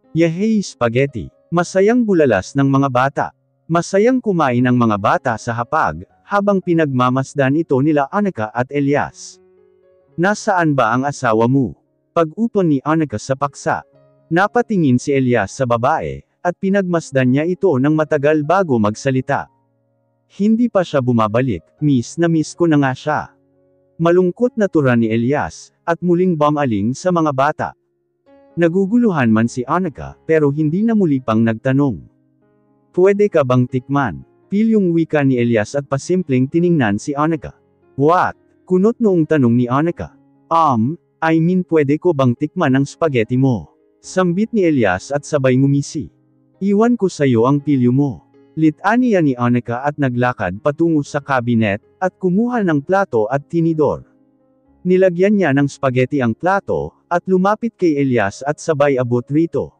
Yehey spaghetti! Masayang bulalas ng mga bata. Masayang kumain ang mga bata sa hapag, habang pinagmamasdan ito nila Annika at Elias. Nasaan ba ang asawa mo? Pag-upon ni Annika sa paksa. Napatingin si Elias sa babae, at pinagmasdan niya ito ng matagal bago magsalita. Hindi pa siya bumabalik, miss na miss ko na nga siya. Malungkot na tura ni Elias, at muling bumaling sa mga bata. Naguguluhan man si Annika, pero hindi na muli pang nagtanong. Pwede ka bang tikman? Pilyong wika ni Elias at pasimpleng tiningnan si Annika. What? Kunot noong tanong ni Annika. I mean pwede ko bang tikman ang spaghetti mo? Sambit ni Elias at sabay ngumisi. Iwan ko sayo ang pilyo mo. Litaniya ni Annika at naglakad patungo sa kabinet, at kumuha ng plato at tinidor. Nilagyan niya ng spaghetti ang plato, at lumapit kay Elias at sabay abot rito.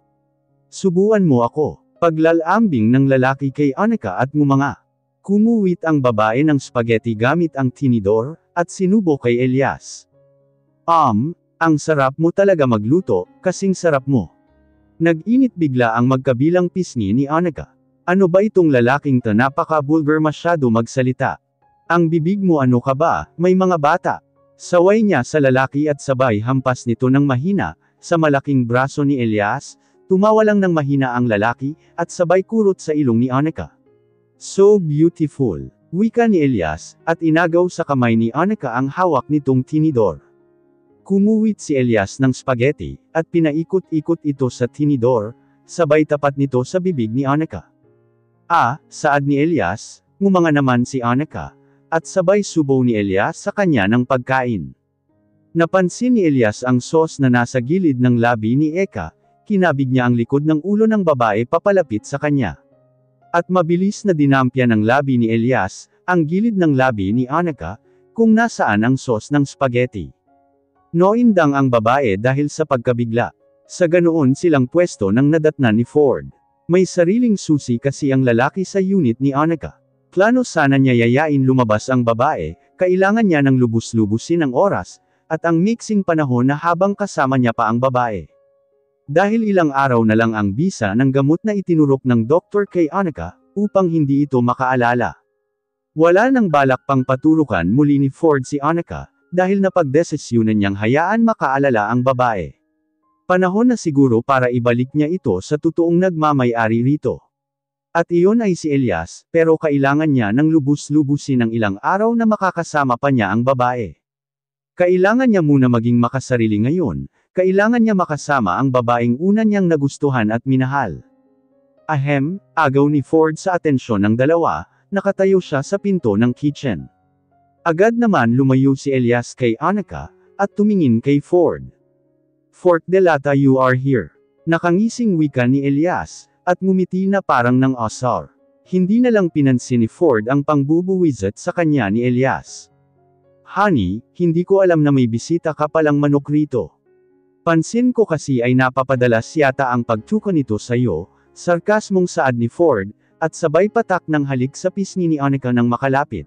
Subuan mo ako. Paglalambing ng lalaki kay Annika at ngumanga. Kumuwit ang babae ng spaghetti gamit ang tinidor, at sinubo kay Elias. Ang sarap mo talaga magluto, kasing sarap mo. Nag-init bigla ang magkabilang pisngi ni Annika. Ano ba itong lalaking to, napaka-bulgar masyado magsalita. Ang bibig mo ano ka ba, may mga bata. Saway niya sa lalaki at sabay hampas nito ng mahina, sa malaking braso ni Elias. Tumawa lang ng mahina ang lalaki, at sabay kurot sa ilong ni Annika. So beautiful, wika ni Elias, at inagaw sa kamay ni Annika ang hawak nitong tinidor. Kumuwit si Elias ng spaghetti, at pinaikot-ikot ito sa tinidor, sabay tapat nito sa bibig ni Annika. Saad ni Elias, ngumanga naman si Annika, at sabay subaw ni Elias sa kanya ng pagkain. Napansin ni Elias ang sauce na nasa gilid ng labi ni Eka. Kinabig niya ang likod ng ulo ng babae papalapit sa kanya. At mabilis na dinampya ng labi ni Elias, ang gilid ng labi ni Annika, kung nasaan ang sauce ng spaghetti. Noindang ang babae dahil sa pagkabigla. Sa ganoon silang pwesto nang nadatnan ni Ford. May sariling susi kasi ang lalaki sa unit ni Annika. Plano sana niya yayain lumabas ang babae, kailangan niya ng lubus-lubusin ang oras, at ang mixing panahon na habang kasama niya pa ang babae. Dahil ilang araw na lang ang bisa ng gamot na itinurok ng doktor kay Annika, upang hindi ito makaalala. Wala nang balak pang paturukan muli ni Ford si Annika, dahil napagdesisyunan niyang hayaan makaalala ang babae. Panahon na siguro para ibalik niya ito sa totoong nagmamay-ari rito. At iyon ay si Elias, pero kailangan niya ng lubus-lubusin ng ilang araw na makakasama pa niya ang babae. Kailangan niya muna maging makasarili ngayon. Kailangan niya makasama ang babaeng una niyang nagustuhan at minahal. Agaw ni Ford sa atensyon ng dalawa, nakatayo siya sa pinto ng kitchen. Agad naman lumayo si Elias kay Annika, at tumingin kay Ford. Fort Delata, you are here. Nakangising wika ni Elias, at ngumiti na parang ng asar. Hindi na lang pinansin ni Ford ang pangbubuwisit sa kanya ni Elias. Honey, hindi ko alam na may bisita ka palang manok rito. Pansin ko kasi ay napapadalas yata ang pagtuka nito sa'yo, sarkasmong saad ni Ford, at sabay patak ng halik sa pisngi ni Annika nang makalapit.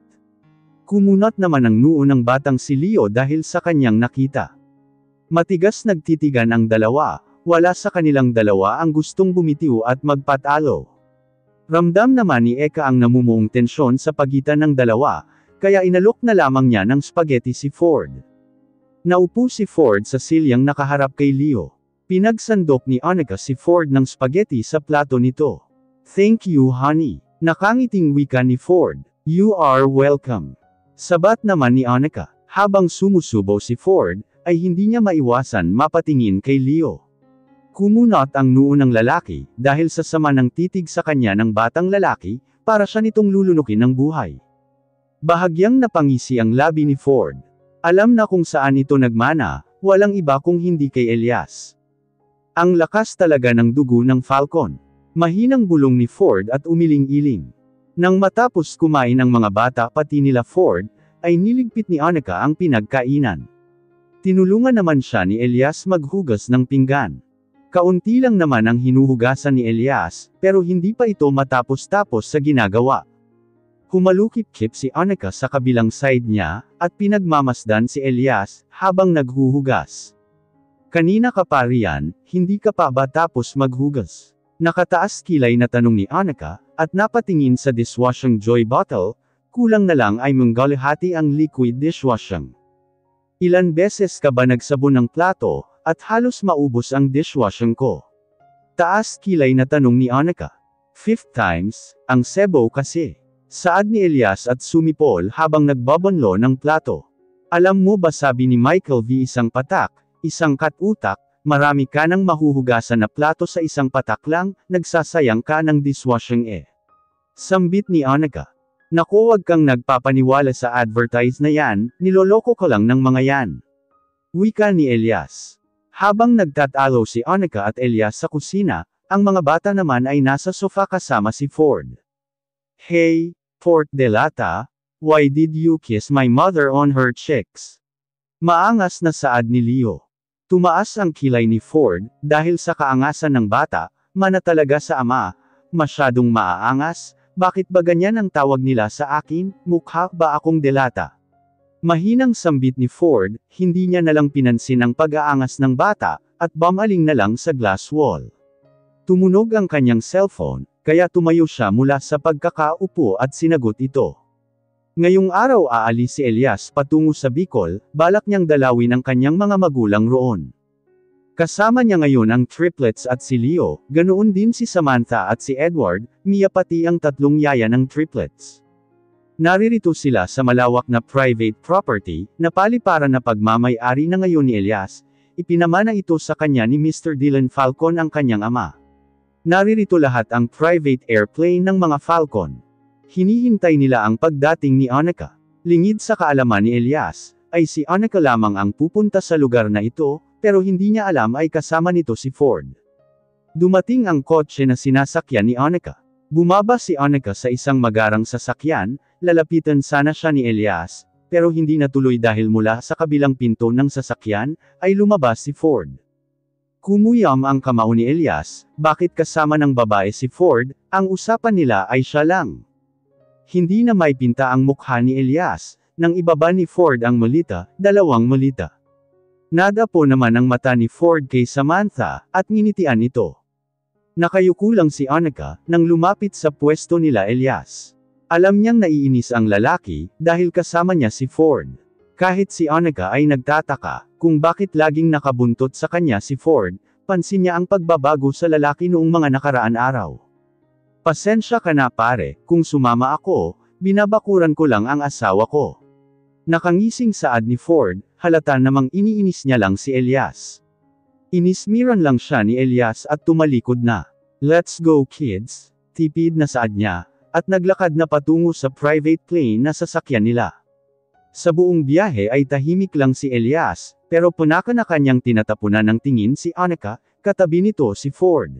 Kumunat naman ang noo ng batang si Leo dahil sa kanyang nakita. Matigas nagtitigan ang dalawa, wala sa kanilang dalawa ang gustong bumitiw at magpatalo. Ramdam naman ni Eka ang namumuong tensyon sa pagitan ng dalawa, kaya inalok na lamang niya ng spaghetti si Ford. Naupo si Ford sa silyang nakaharap kay Leo. Pinagsandok ni Annika si Ford ng spaghetti sa plato nito. Thank you honey. Nakangiting wika ni Ford. You are welcome. Sabat naman ni Annika. Habang sumusubaw si Ford, ay hindi niya maiwasan mapatingin kay Leo. Kumunat ang noo ng lalaki, dahil sa sama ng titig sa kanya ng batang lalaki, para siya nitong lulunukin ng buhay. Bahagyang napangisi ang labi ni Ford. Alam na kung saan ito nagmana, walang iba kung hindi kay Elias. Ang lakas talaga ng dugo ng Falcon. Mahinang bulong ni Ford at umiling-iling. Nang matapos kumain ang mga bata pati nila Ford, ay niligpit ni Annika ang pinagkainan. Tinulungan naman siya ni Elias maghugas ng pinggan. Kaunti lang naman ang hinuhugasan ni Elias, pero hindi pa ito matapos-tapos sa ginagawa. Humalukip-kip si Annika sa kabilang side niya, at pinagmamasdan si Elias, habang naghuhugas. Kanina ka pa riyan, hindi ka pa ba tapos maghugas? Nakataas kilay na tanong ni Annika, at napatingin sa dishwashing joy bottle, kulang na lang ay manggalahati ang liquid dishwashing. Ilan beses ka ba nagsabon ng plato, at halos maubos ang dishwashing ko? Taas kilay na tanong ni Annika. 5 times, ang sebo kasi. Saad ni Elias at sumipol habang nagbabonlo ng plato. Alam mo ba sabi ni Michael V isang patak, isang kat-utak, marami ka nang mahuhugasan na plato sa isang patak lang, nagsasayang ka ng dishwashing eh. Sambit ni Annika. Naku, wag kang nagpapaniwala sa advertise na yan, niloloko ko lang ng mga yan. Wika ni Elias. Habang nagtatalo si Annika at Elias sa kusina, ang mga bata naman ay nasa sofa kasama si Ford. Hey, Fort Delata, why did you kiss my mother on her cheeks? Maangas na saad ni Leo. Tumaas ang kilay ni Ford, dahil sa kaangasan ng bata, mana talaga sa ama, masyadong maaangas, bakit ba ganyan ang tawag nila sa akin, mukha ba akong delata? Mahinang sambit ni Ford, hindi niya nalang pinansin ang pag-aangas ng bata, at bumaling na lang sa glass wall. Tumunog ang kanyang cellphone, kaya tumayo siya mula sa pagkakaupo at sinagot ito. Ngayong araw aalis si Elias patungo sa Bicol, balak niyang dalawin ang kanyang mga magulang roon. Kasama niya ngayon ang triplets at si Leo, ganoon din si Samantha at si Edward, Mia pati ang tatlong yaya ng triplets. Naririto sila sa malawak na private property, na paliparan na pagmamay-ari na ngayon ni Elias, ipinamana ito sa kanya ni Mr. Dylan Falcon ang kanyang ama. Naririto lahat ang private airplane ng mga Falcon. Hinihintay nila ang pagdating ni Annika. Lingid sa kaalaman ni Elias, ay si Annika lamang ang pupunta sa lugar na ito, pero hindi niya alam ay kasama nito si Ford. Dumating ang kotse na sinasakyan ni Annika. Bumaba si Annika sa isang magarang sasakyan, lalapitan sana siya ni Elias, pero hindi natuloy dahil mula sa kabilang pinto ng sasakyan, ay lumabas si Ford. Kumuyam ang kamao ni Elias, bakit kasama ng babae si Ford, ang usapan nila ay siya lang. Hindi na may pinta ang mukha ni Elias, nang ibaba ni Ford ang malita, dalawang malita. Nadapo naman ang mata ni Ford kay Samantha, at nginitian ito. Nakayuko lang si Annika, nang lumapit sa pwesto nila Elias. Alam niyang naiinis ang lalaki, dahil kasama niya si Ford. Kahit si Annika ay nagtataka, kung bakit laging nakabuntot sa kanya si Ford, pansin niya ang pagbabago sa lalaki noong mga nakaraan araw. Pasensya ka na pare, kung sumama ako, binabakuran ko lang ang asawa ko. Nakangising saad ni Ford, halata namang iniinis niya lang si Elias. Inismiran lang siya ni Elias at tumalikod na. Let's go kids, tipid na saad niya, at naglakad na patungo sa private plane na sasakyan nila. Sa buong biyahe ay tahimik lang si Elias, pero punaka na kanyang tinatapunan ng tingin si Annika, katabi nito si Ford.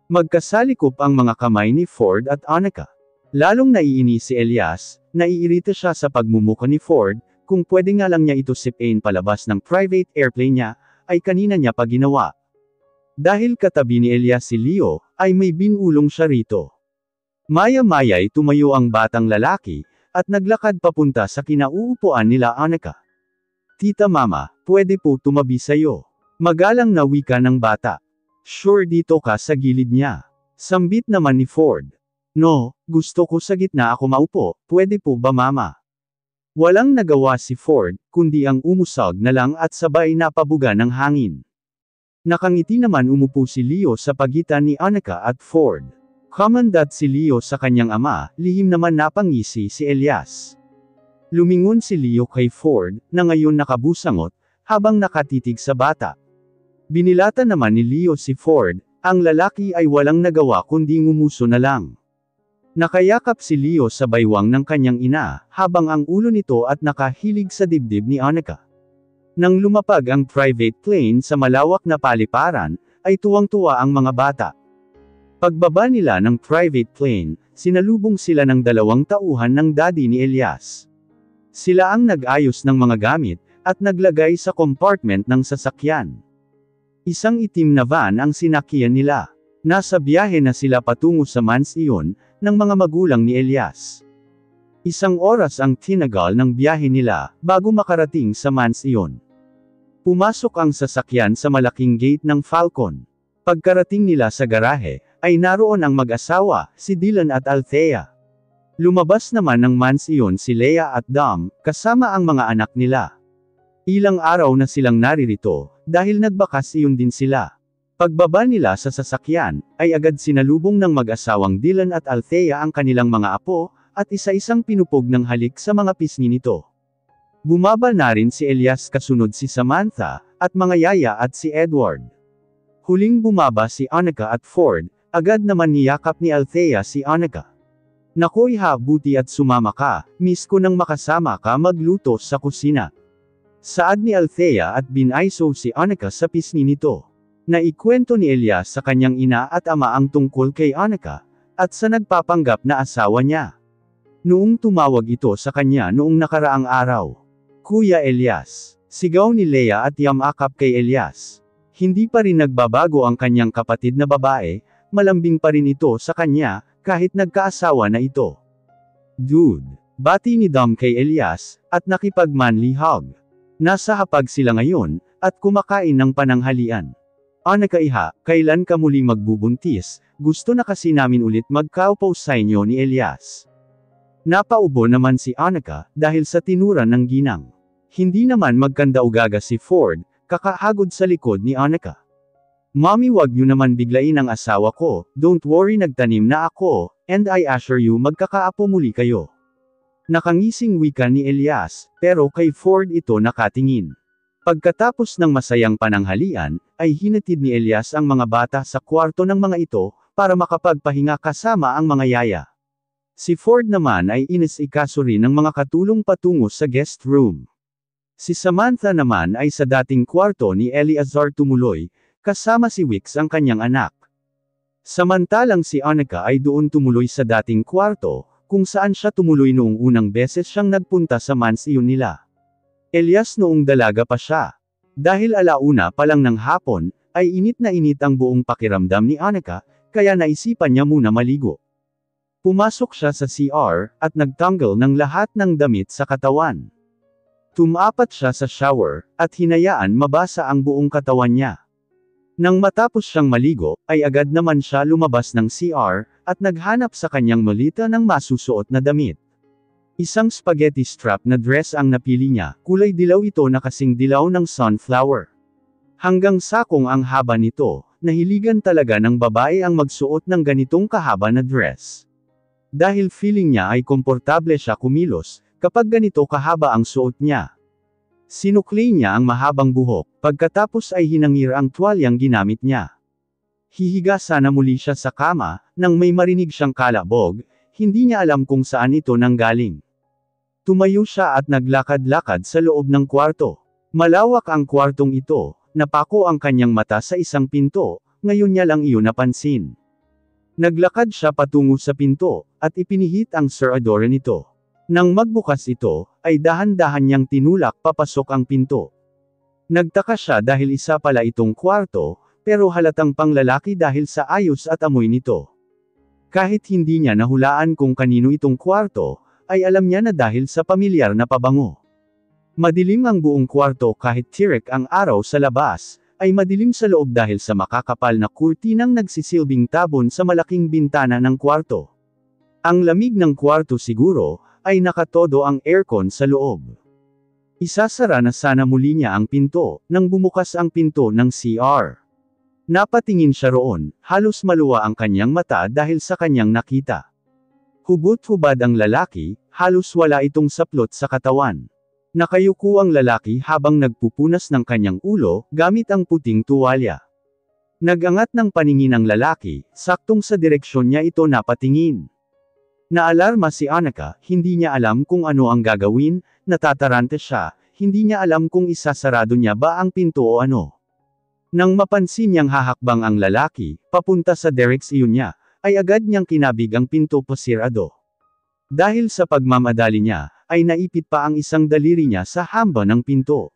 Magkasalikop ang mga kamay ni Ford at Annika. Lalong naiinis si Elias, naiirita siya sa pagmumuka ni Ford, kung pwede nga lang niya ito sipain palabas ng private airplane niya, ay kanina niya pa ginawa. Dahil katabi ni Elias si Leo, ay may binulong siya rito. Maya-maya'y tumayo ang batang lalaki, at naglakad papunta sa kinauupuan nila Annika. Tita Mama, pwede po tumabi sa'yo. Magalang na wika ng bata. Sure dito ka sa gilid niya. Sambit naman ni Ford. No, gusto ko sa gitna ako maupo, pwede po ba mama? Walang nagawa si Ford, kundi ang umusog na lang at sabay napabuga ng hangin. Nakangiti naman umupo si Leo sa pagitan ni Annika at Ford. Kamandat si Leo sa kanyang ama, lihim naman napangisi si Elias. Lumingon si Leo kay Ford, na ngayon nakabusangot, habang nakatitig sa bata. Binilata naman ni Leo si Ford, ang lalaki ay walang nagawa kundi ngumuso na lang. Nakayakap si Leo sa baywang ng kanyang ina, habang ang ulo nito at nakahilig sa dibdib ni Annika. Nang lumapag ang private plane sa malawak na paliparan, ay tuwang-tuwa ang mga bata. Pagbaba nila ng private plane, sinalubong sila ng 2 tauhan ng daddy ni Elias. Sila ang nag-ayos ng mga gamit, at naglagay sa compartment ng sasakyan. Isang itim na van ang sinakyan nila. Nasa biyahe na sila patungo sa mansyon, ng mga magulang ni Elias. 1 oras ang tinagal ng biyahe nila, bago makarating sa mansyon. Pumasok ang sasakyan sa malaking gate ng Falcon. Pagkarating nila sa garahe, ay naroon ang mag-asawa, si Dylan at Althea. Lumabas naman ng mansiyon si Leia at Dom, kasama ang mga anak nila. Ilang araw na silang naririto, dahil nagbakas-iyon din sila. Pagbaba nila sa sasakyan, ay agad sinalubong ng mag-asawang Dylan at Althea ang kanilang mga apo, at isa-isang pinupog ng halik sa mga pisngi nito. Bumaba na rin si Elias kasunod si Samantha, at mga yaya at si Edward. Huling bumaba si Annika at Ford, agad naman niyakap ni Althea si Annika. Nakoy ha, buti at sumama ka, miss ko nang makasama ka magluto sa kusina. Saad ni Althea at binaiso si Annika sa pisngi nito. Naikwento ni Elias sa kanyang ina at ama ang tungkol kay Annika, at sa nagpapanggap na asawa niya. Noong tumawag ito sa kanya noong nakaraang araw. Kuya Elias, sigaw ni Leia at yamakap kay Elias. Hindi pa rin nagbabago ang kanyang kapatid na babae, malambing pa rin ito sa kanya, kahit nagkaasawa na ito. Dude, bati ni Dom kay Elias, at nakipag-manly hug. Nasa hapag sila ngayon, at kumakain ng pananghalian. Annika iha, kailan ka muli magbubuntis? Gusto na kasi namin ulit magkaupo sa inyo ni Elias. Napaubo naman si Annika, dahil sa tinuran ng ginang. Hindi naman magkandaugaga si Ford, kakahagod sa likod ni Annika. Mommy, wag niyo naman biglain ang asawa ko, don't worry, nagtanim na ako, and I assure you magkakaapo muli kayo. Nakangising wika ni Elias, pero kay Ford ito nakatingin. Pagkatapos ng masayang pananghalian, ay hinatid ni Elias ang mga bata sa kwarto ng mga ito, para makapagpahinga kasama ang mga yaya. Si Ford naman ay inisikaso rin ng mga katulong patungo sa guest room. Si Samantha naman ay sa dating kwarto ni Eleazar tumuloy, kasama si Wix ang kanyang anak. Samantalang si Annika ay doon tumuloy sa dating kwarto, kung saan siya tumuloy noong unang beses siyang nagpunta sa mansiyon nila. Elias noong dalaga pa siya. Dahil alauna pa lang ng hapon, ay init na init ang buong pakiramdam ni Annika, kaya naisipan niya muna maligo. Pumasok siya sa CR, at nagtanggal ng lahat ng damit sa katawan. Tumapat siya sa shower, at hinayaan mabasa ang buong katawan niya. Nang matapos siyang maligo, ay agad naman siya lumabas ng CR, at naghanap sa kanyang malita ng masusuot na damit. Isang spaghetti strap na dress ang napili niya, kulay dilaw ito na kasing dilaw ng sunflower. Hanggang sakong ang haba nito, nahiligan talaga ng babae ang magsuot ng ganitong kahaba na dress. Dahil feeling niya ay komportable siya kumilos, kapag ganito kahaba ang suot niya. Sinukli niya ang mahabang buhok, pagkatapos ay hinangir ang tuwalyang ginamit niya. Hihiga sana muli siya sa kama, nang may marinig siyang kalabog, hindi niya alam kung saan ito nanggaling. Tumayo siya at naglakad-lakad sa loob ng kwarto. Malawak ang kwartong ito, napako ang kanyang mata sa isang pinto, ngayon niya lang iyon napansin. Naglakad siya patungo sa pinto, at ipinihit ang seradora nito. Nang magbukas ito, ay dahan-dahan niyang tinulak papasok ang pinto. Nagtaka siya dahil isa pala itong kwarto, pero halatang panglalaki dahil sa ayos at amoy nito. Kahit hindi niya nahulaan kung kanino itong kwarto, ay alam niya na dahil sa pamilyar na pabango. Madilim ang buong kwarto kahit tirik ang araw sa labas, ay madilim sa loob dahil sa makakapal na kurtinang nagsisilbing tabon sa malaking bintana ng kwarto. Ang lamig ng kwarto siguro, ay nakatodo ang aircon sa loob. Isasara na sana muli niya ang pinto, nang bumukas ang pinto ng CR. Napatingin siya roon, halos maluwa ang kanyang mata dahil sa kanyang nakita. Hubot-hubad ang lalaki, halos wala itong saplot sa katawan. Nakayuko ang lalaki habang nagpupunas ng kanyang ulo, gamit ang puting tuwalya. Nagangat ng paningin ang lalaki, saktong sa direksyon niya ito napatingin. Naalarma si Annika, hindi niya alam kung ano ang gagawin, natatarante siya, hindi niya alam kung isasarado niya ba ang pinto o ano. Nang mapansin niyang hahakbang ang lalaki, papunta sa direksyon niya, ay agad niyang kinabig ang pinto pasirado. Dahil sa pagmamadali niya, ay naipit pa ang isang daliri niya sa hamba ng pinto.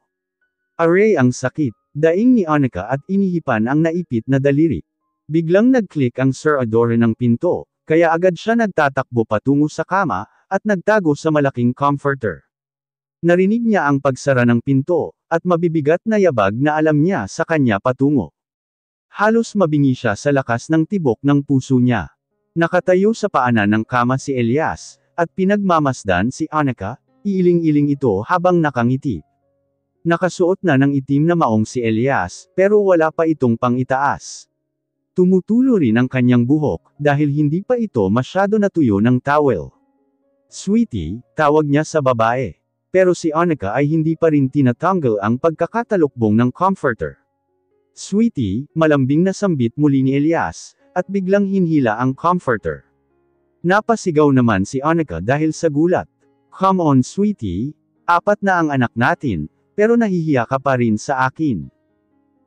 Aray ang sakit, daing ni Annika at inihipan ang naipit na daliri. Biglang nag-click ang seradora ng pinto, kaya agad siya nagtatakbo patungo sa kama, at nagtago sa malaking comforter. Narinig niya ang pagsara ng pinto, at mabibigat na yabag na alam niya sa kanya patungo. Halos mabingi siya sa lakas ng tibok ng puso niya. Nakatayo sa paanan ng kama si Elias, at pinagmamasdan si Annika, iiling-iling ito habang nakangiti. Nakasuot na ng itim na maong si Elias, pero wala pa itong pang-itaas. Tumutulo rin ang kanyang buhok, dahil hindi pa ito masyado natuyo ng towel. Sweetie, tawag niya sa babae. Pero si Annika ay hindi pa rin tinatanggal ang pagkakatalukbong ng comforter. Sweetie, malambing na sambit muli ni Elias, at biglang hinhila ang comforter. Napasigaw naman si Annika dahil sa gulat. Come on sweetie, 4 na ang anak natin, pero nahihiya ka pa rin sa akin.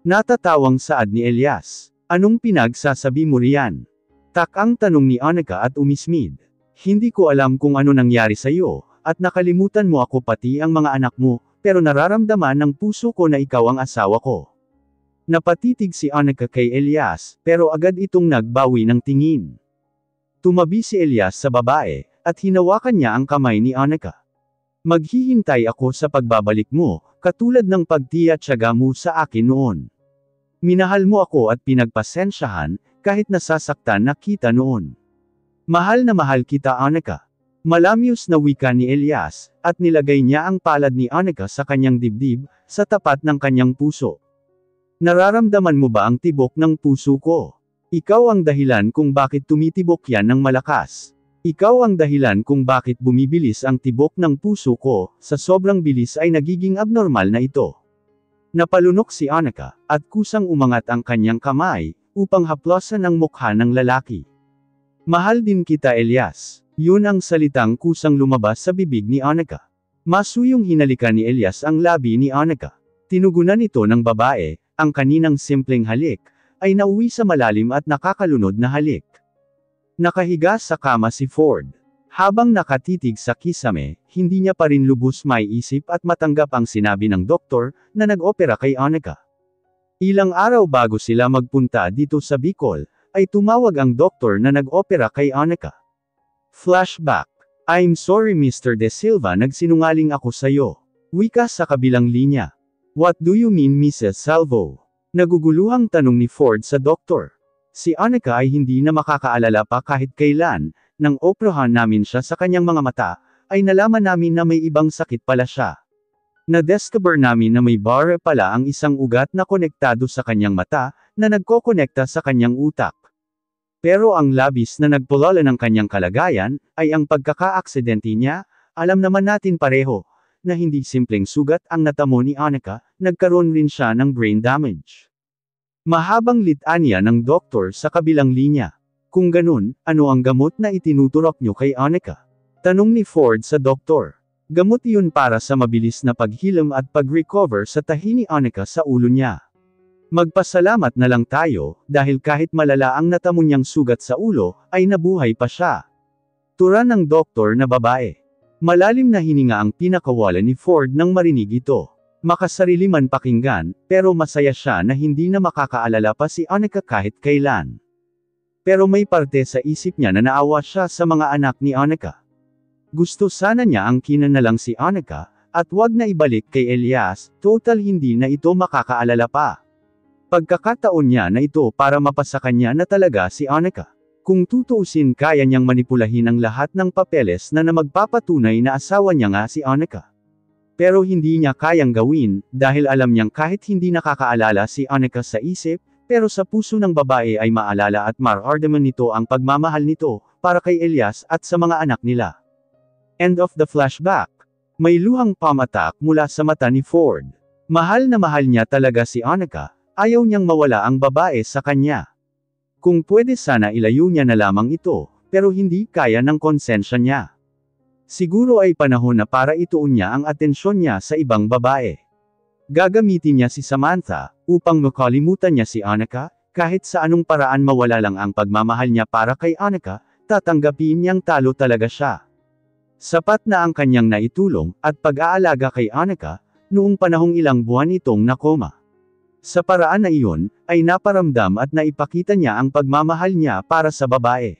Natatawang saad ni Elias. Anong pinagsasabi mo riyan? Takang tanong ni Annika at umismid. Hindi ko alam kung ano nangyari sa iyo, at nakalimutan mo ako pati ang mga anak mo, pero nararamdaman ng puso ko na ikaw ang asawa ko. Napatitig si Annika kay Elias, pero agad itong nagbawi ng tingin. Tumabi si Elias sa babae, at hinawakan niya ang kamay ni Annika. Maghihintay ako sa pagbabalik mo, katulad ng pagtiya-tiyaga mo sa akin noon. Minahal mo ako at pinagpasensyahan, kahit nasasaktan na kita noon. Mahal na mahal kita Annika. Malamyos na wika ni Elias, at nilagay niya ang palad ni Annika sa kanyang dibdib, sa tapat ng kanyang puso. Nararamdaman mo ba ang tibok ng puso ko? Ikaw ang dahilan kung bakit tumitibok yan ng malakas. Ikaw ang dahilan kung bakit bumibilis ang tibok ng puso ko, sa sobrang bilis ay nagiging abnormal na ito. Napalunok si Annika, at kusang umangat ang kanyang kamay, upang haplosan ang mukha ng lalaki. Mahal din kita Elias. Yun ang salitang kusang lumabas sa bibig ni Annika. Masuyong hinalikan ni Elias ang labi ni Annika. Tinugunan ito ng babae, ang kaninang simpleng halik, ay nauwi sa malalim at nakakalunod na halik. Nakahiga sa kama si Ford. Habang nakatitig sa kisame, hindi niya pa rin lubos maiisip at matanggap ang sinabi ng doktor, na nag-opera kay Annika. Ilang araw bago sila magpunta dito sa Bicol, ay tumawag ang doktor na nag-opera kay Annika. Flashback. I'm sorry Mr. De Silva, nagsinungaling ako sayo. Wika sa kabilang linya. What do you mean Mrs. Salvo? Naguguluhang tanong ni Ford sa doktor. Si Annika ay hindi na makakaalala pa kahit kailan, nang operahan namin siya sa kanyang mga mata, ay nalaman namin na may ibang sakit pala siya. Na-discover namin na may barre pala ang isang ugat na konektado sa kanyang mata, na nagkokonekta sa kanyang utak. Pero ang labis na nagpulala ng kanyang kalagayan, ay ang pagkaka-aksidente niya. Alam naman natin pareho, na hindi simpleng sugat ang natamo ni Annika, nagkaroon rin siya ng brain damage. Mahabang litanya ng doktor sa kabilang linya. Kung ganun, ano ang gamot na itinuturok nyo kay Annika? Tanong ni Ford sa doktor. Gamot iyon para sa mabilis na paghilam at pag-recover sa tahi ni Annika sa ulo niya. Magpasalamat na lang tayo, dahil kahit malala ang natamo niyang sugat sa ulo, ay nabuhay pa siya. Tura ng doktor na babae. Malalim na hininga ang pinakawala ni Ford nang marinig ito. Makasarili man pakinggan, pero masaya siya na hindi na makakaalala pa si Annika kahit kailan. Pero may parte sa isip niya na naawa siya sa mga anak ni Annika. Gusto sana niya ang kinanalang si Annika, at wag na ibalik kay Elias, total hindi na ito makakaalala pa. Pagkakataon niya na ito para mapasa kanya na talaga si Annika. Kung tutuusin kaya niyang manipulahin ang lahat ng papeles na magpapatunay na asawa niya nga si Annika. Pero hindi niya kayang gawin, dahil alam niyang kahit hindi nakakaalala si Annika sa isip, pero sa puso ng babae ay maalala at mararamdaman nito ang pagmamahal nito, para kay Elias at sa mga anak nila. End of the flashback. May luhang pamatak mula sa mata ni Ford. Mahal na mahal niya talaga si Annika. Ayaw niyang mawala ang babae sa kanya. Kung pwede sana ilayo niya na lamang ito, pero hindi kaya ng konsensya niya. Siguro ay panahon na para ituon niya ang atensyon niya sa ibang babae. Gagamitin niya si Samantha, upang makalimutan niya si Annika, kahit sa anong paraan mawala lang ang pagmamahal niya para kay Annika, tatanggapin niyang talo talaga siya. Sapat na ang kanyang naitulong, at pag-aalaga kay Annika, noong panahong ilang buwan itong nakoma. Sa paraan na iyon, ay naparamdam at naipakita niya ang pagmamahal niya para sa babae.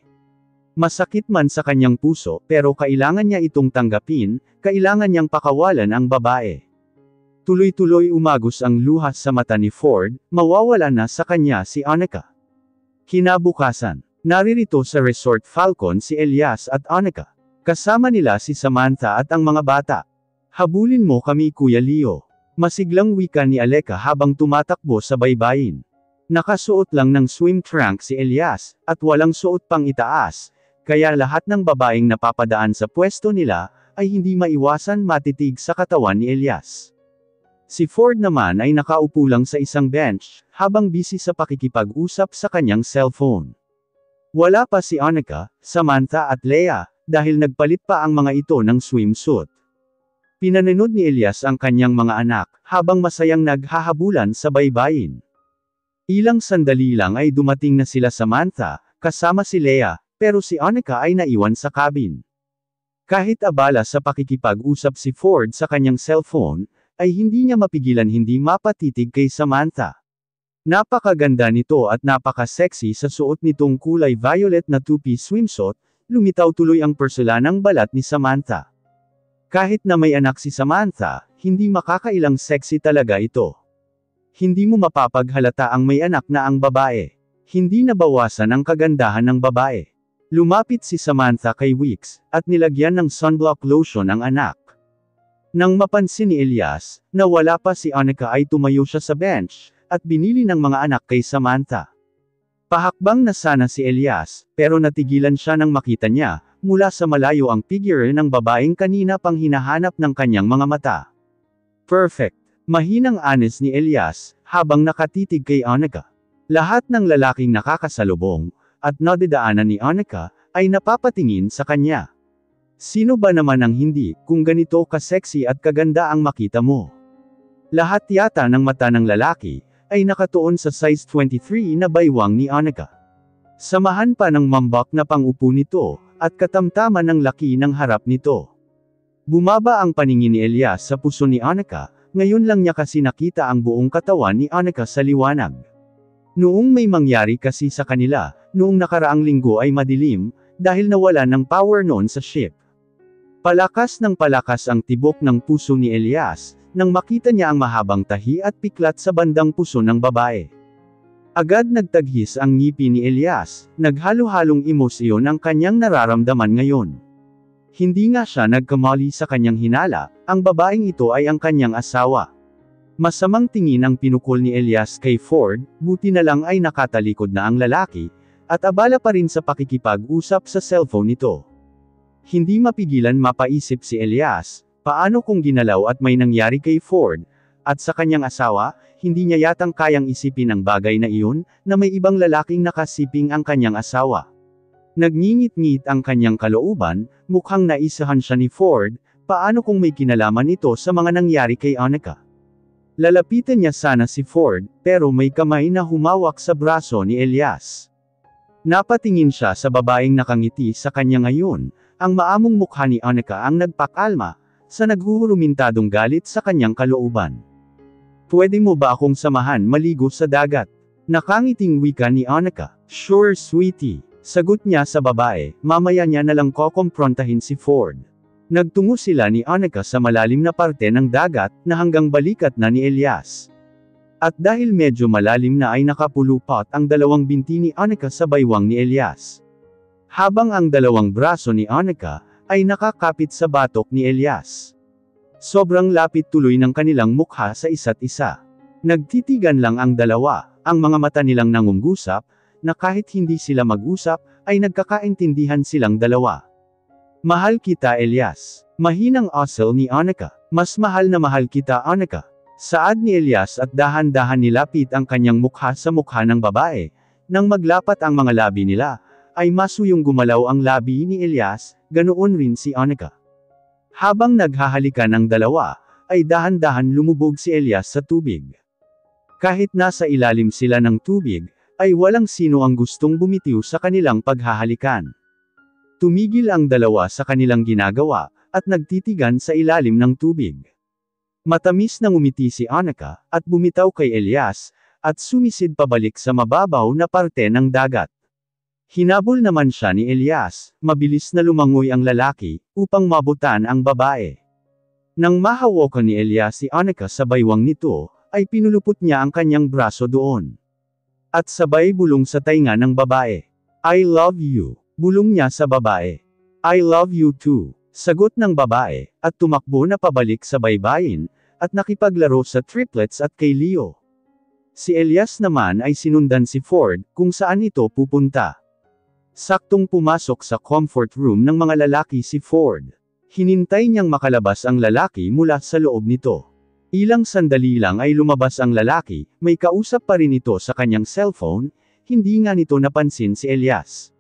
Masakit man sa kanyang puso pero kailangan niya itong tanggapin, kailangan niyang pakawalan ang babae. Tuloy-tuloy umagos ang luha sa mata ni Ford, mawawala na sa kanya si Annika. Kinabukasan, naririto sa Resort Falcon si Elias at Annika. Kasama nila si Samantha at ang mga bata. Habulin mo kami Kuya Leo. Masiglang wika ni Aleka habang tumatakbo sa baybayin. Nakasuot lang ng swim trunk si Elias, at walang suot pang itaas, kaya lahat ng babaeng napapadaan sa pwesto nila, ay hindi maiwasan matitig sa katawan ni Elias. Si Ford naman ay nakaupo lang sa isang bench, habang busy sa pakikipag-usap sa kanyang cellphone. Wala pa si Annika, Samantha at Leah, dahil nagpalit pa ang mga ito ng swimsuit. Pinanood ni Elias ang kanyang mga anak, habang masayang naghahabulan sa baybayin. Ilang sandali lang ay dumating na sila Samantha, kasama si Leah, pero si Annika ay naiwan sa cabin. Kahit abala sa pakikipag-usap si Ford sa kanyang cellphone, ay hindi niya mapigilan hindi mapatitig kay Samantha. Napakaganda nito at napaka-sexy sa suot nitong kulay violet na two-piece swimsuit, lumitaw tuloy ang porselanang balat ni Samantha. Kahit na may anak si Samantha, hindi makakailang sexy talaga ito. Hindi mo mapapaghalata ang may anak na ang babae. Hindi nabawasan ang kagandahan ng babae. Lumapit si Samantha kay Weeks, at nilagyan ng sunblock lotion ang anak. Nang mapansin ni Elias, na wala pa si Annika ay tumayo siya sa bench, at binili ng mga anak kay Samantha. Pahakbang na sana si Elias, pero natigilan siya nang makita niya, mula sa malayo ang figure ng babaeng kanina pang hinahanap ng kanyang mga mata. Perfect! Mahinang anis ni Elias, habang nakatitig kay Annika. Lahat ng lalaking nakakasalubong, at nadidaanan ni Annika, ay napapatingin sa kanya. Sino ba naman ang hindi, kung ganito ka-sexy at kaganda ang makita mo? Lahat yata ng mata ng lalaki, ay nakatuon sa size 23 na baywang ni Annika. Samahan pa ng mambak na pangupo nito, at katamtaman ng laki ng harap nito. Bumaba ang paningin ni Elias sa puso ni Annika, ngayon lang niya kasi nakita ang buong katawan ni Annika sa liwanag. Noong may mangyari kasi sa kanila, noong nakaraang linggo ay madilim, dahil nawala ng power noon sa ship. Palakas ng palakas ang tibok ng puso ni Elias, nang makita niya ang mahabang tahi at piklat sa bandang puso ng babae. Agad nagtaghis ang ngipin ni Elias, naghalo-halong emosyon ang kanyang nararamdaman ngayon. Hindi nga siya nagkamali sa kanyang hinala, ang babaeng ito ay ang kanyang asawa. Masamang tingin ang pinukol ni Elias kay Ford, buti na lang ay nakatalikod na ang lalaki, at abala pa rin sa pakikipag-usap sa cellphone nito. Hindi mapigilan mapaisip si Elias, paano kung ginalaw at may nangyari kay Ford, at sa kanyang asawa, hindi niya yatang kayang isipin ang bagay na iyon, na may ibang lalaking nakasiping ang kanyang asawa. Nagngingit-ngit ang kanyang kalooban, mukhang naisahan siya ni Ford, paano kung may kinalaman ito sa mga nangyari kay Annika. Lalapitan niya sana si Ford, pero may kamay na humawak sa braso ni Elias. Napatingin siya sa babaeng nakangiti sa kanya ngayon, ang maamong mukha ni Annika ang nagpakalma, sa naghuhurumintadong galit sa kanyang kalooban. Pwede mo ba akong samahan maligo sa dagat? Nakangiting wika ni Annika. Sure sweetie, sagot niya sa babae, mamaya niya nalang kokomprontahin si Ford. Nagtungo sila ni Annika sa malalim na parte ng dagat, na hanggang balikat na ni Elias. At dahil medyo malalim na ay nakapulupot ang dalawang binti ni Annika sa baywang ni Elias. Habang ang dalawang braso ni Annika, ay nakakapit sa batok ni Elias. Sobrang lapit tuloy ng kanilang mukha sa isa't isa. Nagtitigan lang ang dalawa, ang mga mata nilang nangungusap, na kahit hindi sila mag-usap, ay nagkakaintindihan silang dalawa. Mahal kita Elias. Mahinang asal ni Annika. Mas mahal na mahal kita Annika. Saad ni Elias at dahan-dahan nilapit ang kanyang mukha sa mukha ng babae. Nang maglapat ang mga labi nila, ay masuyong gumalaw ang labi ni Elias, ganoon rin si Annika. Habang naghahalikan ang dalawa, ay dahan-dahan lumubog si Elias sa tubig. Kahit nasa ilalim sila ng tubig, ay walang sino ang gustong bumitiw sa kanilang paghahalikan. Tumigil ang dalawa sa kanilang ginagawa, at nagtitigan sa ilalim ng tubig. Matamis na ngumiti si Annika, at bumitaw kay Elias, at sumisid pabalik sa mababaw na parte ng dagat. Hinabol naman siya ni Elias, mabilis na lumangoy ang lalaki, upang mabutan ang babae. Nang mahawakan ni Elias si Annika sa baywang nito, ay pinulupot niya ang kanyang braso doon. At sabay bulong sa tainga ng babae. I love you. Bulong niya sa babae. I love you too. Sagot ng babae, at tumakbo na pabalik sa baybayin, at nakipaglaro sa triplets at kay Leo. Si Elias naman ay sinundan si Ford, kung saan ito pupunta. Saktong pumasok sa comfort room ng mga lalaki si Ford. Hinintay niyang makalabas ang lalaki mula sa loob nito. Ilang sandali lang ay lumabas ang lalaki, may kausap pa rin ito sa kanyang cellphone, hindi nga nito napansin si Elias.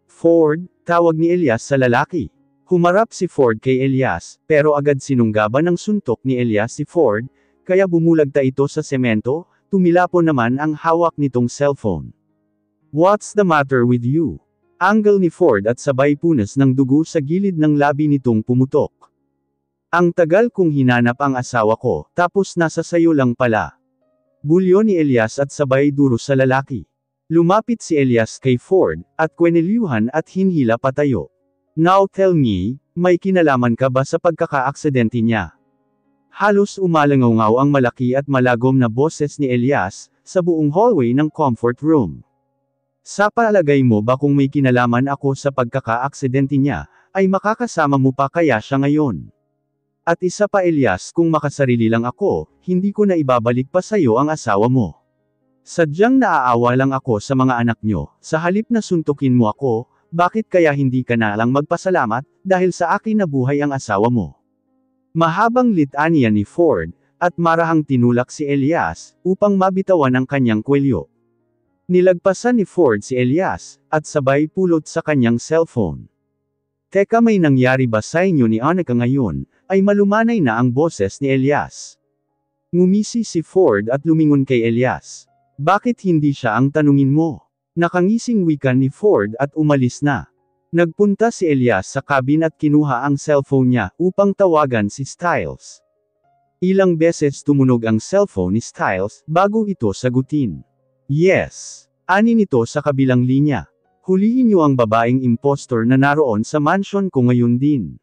Ford, tawag ni Elias sa lalaki. Humarap si Ford kay Elias, pero agad sinunggaban ng suntok ni Elias si Ford, kaya bumulagta ito sa semento, tumilapon naman ang hawak nitong cellphone. What's the matter with you? Angle ni Ford at sabay punas ng dugo sa gilid ng labi nitong pumutok. Ang tagal kong hinanap ang asawa ko, tapos nasa sayo lang pala. Bulyo ni Elias at sabay duro sa lalaki. Lumapit si Elias kay Ford, at kwenelyuhan at hinhila patayo. Now tell me, may kinalaman ka ba sa pagkakaaksidente niya? Halos umalangaw ang malaki at malagom na boses ni Elias, sa buong hallway ng comfort room. Sa palagay mo ba kung may kinalaman ako sa pagkakaaksidente niya, ay makakasama mo pa kaya siya ngayon? At isa pa Elias, kung makasarili lang ako, hindi ko na ibabalik pa sa'yo ang asawa mo. Sadyang naaawa lang ako sa mga anak nyo, sa halip na suntukin mo ako, bakit kaya hindi ka na lang magpasalamat, dahil sa akin nabuhay ang asawa mo? Mahabang litanya ni Ford, at marahang tinulak si Elias, upang mabitawan ang kanyang kwelyo. Nilagpasan ni Ford si Elias, at sabay pulot sa kanyang cellphone. Teka, may nangyari ba sa inyo ni Annika ngayon? Ay malumanay na ang boses ni Elias. Ngumisi si Ford at lumingon kay Elias. Bakit hindi siya ang tanungin mo? Nakangising wika ni Ford at umalis na. Nagpunta si Elias sa cabin at kinuha ang cellphone niya upang tawagan si Styles. Ilang beses tumunog ang cellphone ni Styles bago ito sagutin. Yes. Ani nito sa kabilang linya. Hulihin niyo ang babaeng impostor na naroon sa mansion ko ngayon din.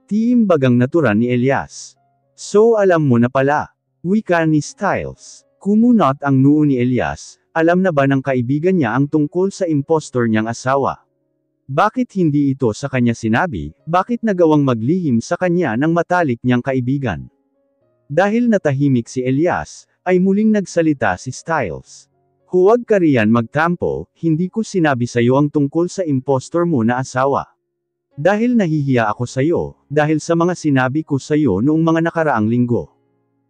Tiimbagang naturan ni Elias. So alam mo na pala. Wika ni Styles. Kumunot ang noo ni Elias, alam na ba ng kaibigan niya ang tungkol sa impostor niyang asawa? Bakit hindi ito sa kanya sinabi, bakit nagawang maglihim sa kanya ng matalik niyang kaibigan? Dahil natahimik si Elias, ay muling nagsalita si Styles. Huwag ka riyan magtampo, hindi ko sinabi sa'yo ang tungkol sa impostor mo na asawa. Dahil nahihiya ako sa'yo, dahil sa mga sinabi ko sa'yo noong mga nakaraang linggo.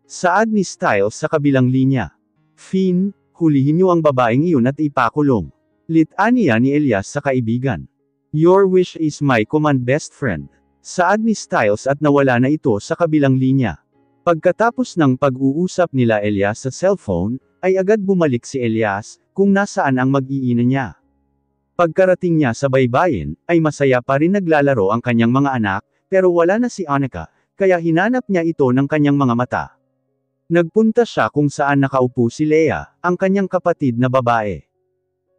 Saad ni Styles sa kabilang linya. Finn, hulihin niyo ang babaeng iyon at ipakulong. Litanya ni Elias sa kaibigan. Your wish is my command, best friend. Saad ni Styles at nawala na ito sa kabilang linya. Pagkatapos ng pag-uusap nila Elias sa cellphone, ay agad bumalik si Elias, kung nasaan ang mag-iina niya. Pagkarating niya sa baybayin, ay masaya pa rin naglalaro ang kanyang mga anak, pero wala na si Annika, kaya hinanap niya ito ng kanyang mga mata. Nagpunta siya kung saan nakaupo si Leah, ang kanyang kapatid na babae.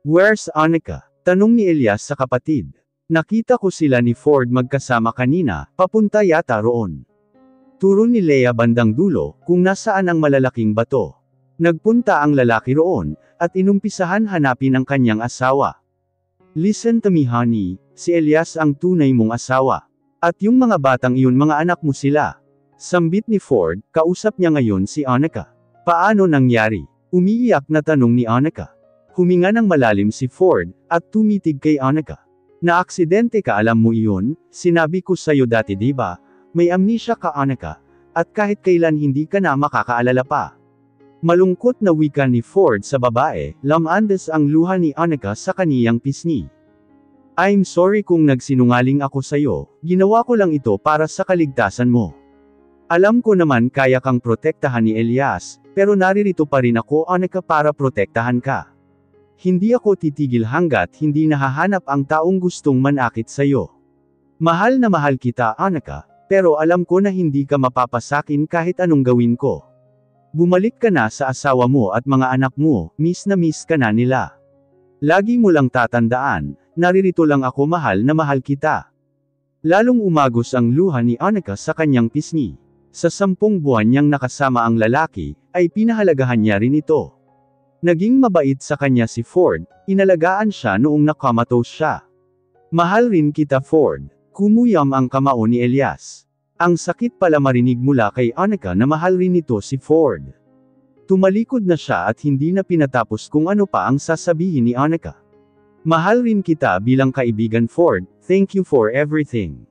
Where's Annika? Tanong ni Elias sa kapatid. Nakita ko sila ni Ford magkasama kanina, papunta yata roon. Turo ni Leah bandang dulo, kung nasaan ang malalaking bato. Nagpunta ang lalaki roon, at inumpisahan hanapin ang kanyang asawa. Listen to me honey, si Elias ang tunay mong asawa. At yung mga batang iyon mga anak mo sila. Sambit ni Ford, kausap niya ngayon si Annika. Paano nangyari? Umiiyak na tanong ni Annika. Huminga ng malalim si Ford, at tumitig kay Annika. Na-aksidente ka, alam mo iyon, sinabi ko sa'yo dati diba? May amnesia ka Annika, at kahit kailan hindi ka na makakaalala pa. Malungkot na wika ni Ford sa babae, lamandas ang luha ni Annika sa kaniyang pisngi. I'm sorry kung nagsinungaling ako sa'yo, ginawa ko lang ito para sa kaligtasan mo. Alam ko naman kaya kang protektahan ni Elias, pero naririto pa rin ako Annika para protektahan ka. Hindi ako titigil hanggat hindi nahahanap ang taong gustong manakit sa'yo. Mahal na mahal kita Annika, pero alam ko na hindi ka mapapasakin kahit anong gawin ko. Bumalik ka na sa asawa mo at mga anak mo, miss na miss ka na nila. Lagi mo lang tatandaan, naririto lang ako mahal na mahal kita. Lalong umagos ang luha ni Annika sa kanyang pisngi. Sa 10 buwan niyang nakasama ang lalaki, ay pinahalagahan niya rin ito. Naging mabait sa kanya si Ford, inalagaan siya noong nakamatose siya. Mahal rin kita Ford. Kumuyam ang kamao ni Elias. Ang sakit pala marinig mula kay Annika na mahal rin ito si Ford. Tumalikod na siya at hindi na pinatapos kung ano pa ang sasabihin ni Annika. Mahal rin kita bilang kaibigan Ford, thank you for everything.